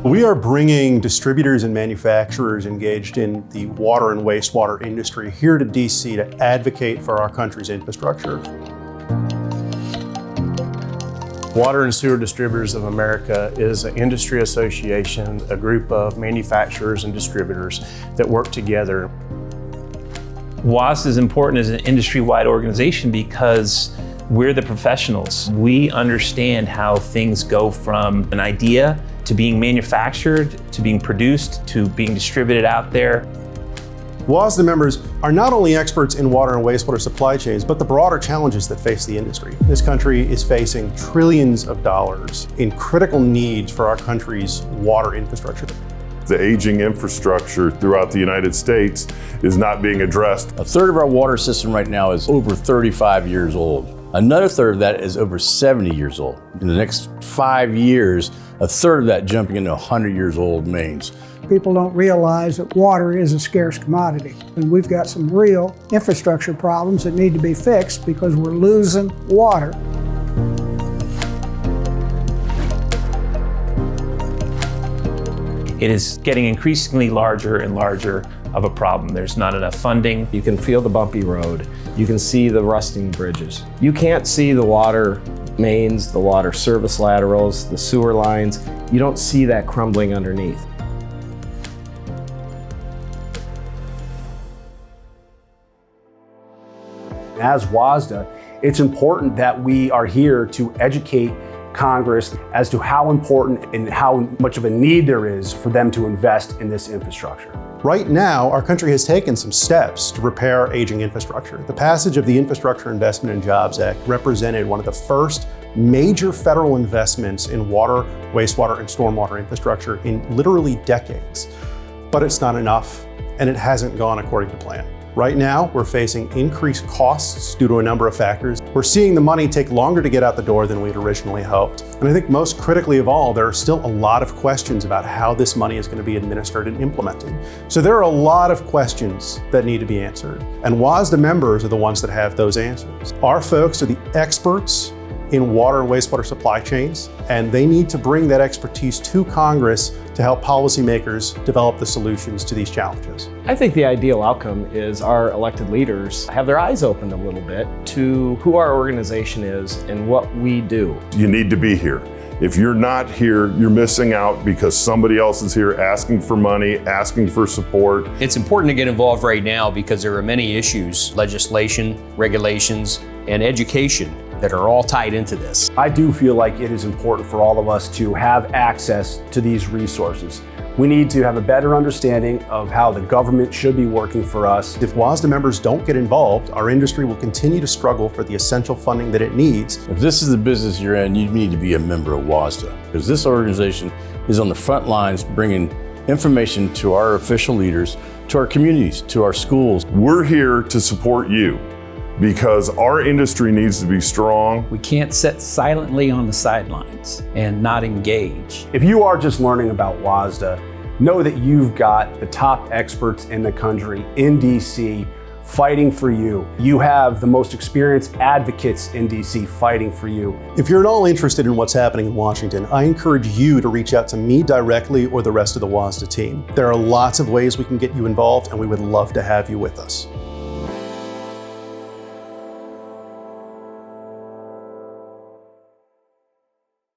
We are bringing distributors and manufacturers engaged in the water and wastewater industry here to DC to advocate for our country's infrastructure. Water and Sewer Distributors of America is an industry association, a group of manufacturers and distributors that work together. WASDA is important as an industry-wide organization because we're the professionals. We understand how things go from an idea to being manufactured, to being produced, to being distributed out there. WASDA members are not only experts in water and wastewater supply chains, but the broader challenges that face the industry. This country is facing trillions of dollars in critical needs for our country's water infrastructure. The aging infrastructure throughout the United States is not being addressed. A third of our water system right now is over 35 years old. Another third of that is over 70 years old. In the next 5 years, a third of that jumping into 100 years old mains. People don't realize that water is a scarce commodity. And we've got some real infrastructure problems that need to be fixed because we're losing water. It is getting increasingly larger and larger of a problem. There's not enough funding. You can feel the bumpy road. You can see the rusting bridges. You can't see the water mains, the water service laterals, the sewer lines. You don't see that crumbling underneath. As WASDA, it's important that we are here to educate Congress as to how important and how much of a need there is for them to invest in this infrastructure. Right now, our country has taken some steps to repair aging infrastructure. The passage of the Infrastructure Investment and Jobs Act represented one of the first major federal investments in water, wastewater, and stormwater infrastructure in literally decades. But it's not enough, and it hasn't gone according to plan. Right now, we're facing increased costs due to a number of factors. We're seeing the money take longer to get out the door than we'd originally hoped. And I think most critically of all, there are still a lot of questions about how this money is going to be administered and implemented. So there are a lot of questions that need to be answered. And WASDA members are the ones that have those answers. Our folks are the experts in water and wastewater supply chains, and they need to bring that expertise to Congress to help policymakers develop the solutions to these challenges. I think the ideal outcome is our elected leaders have their eyes opened a little bit to who our organization is and what we do. You need to be here. If you're not here, you're missing out because somebody else is here asking for money, asking for support. It's important to get involved right now because there are many issues, legislation, regulations, and education that are all tied into this. I do feel like it is important for all of us to have access to these resources. We need to have a better understanding of how the government should be working for us. If WASDA members don't get involved, our industry will continue to struggle for the essential funding that it needs. If this is the business you're in, you need to be a member of WASDA, because this organization is on the front lines bringing information to our official leaders, to our communities, to our schools. We're here to support you, because our industry needs to be strong. We can't sit silently on the sidelines and not engage. If you are just learning about WASDA, know that you've got the top experts in the country in DC fighting for you. You have the most experienced advocates in DC fighting for you. If you're at all interested in what's happening in Washington, I encourage you to reach out to me directly or the rest of the WASDA team. There are lots of ways we can get you involved, and we would love to have you with us.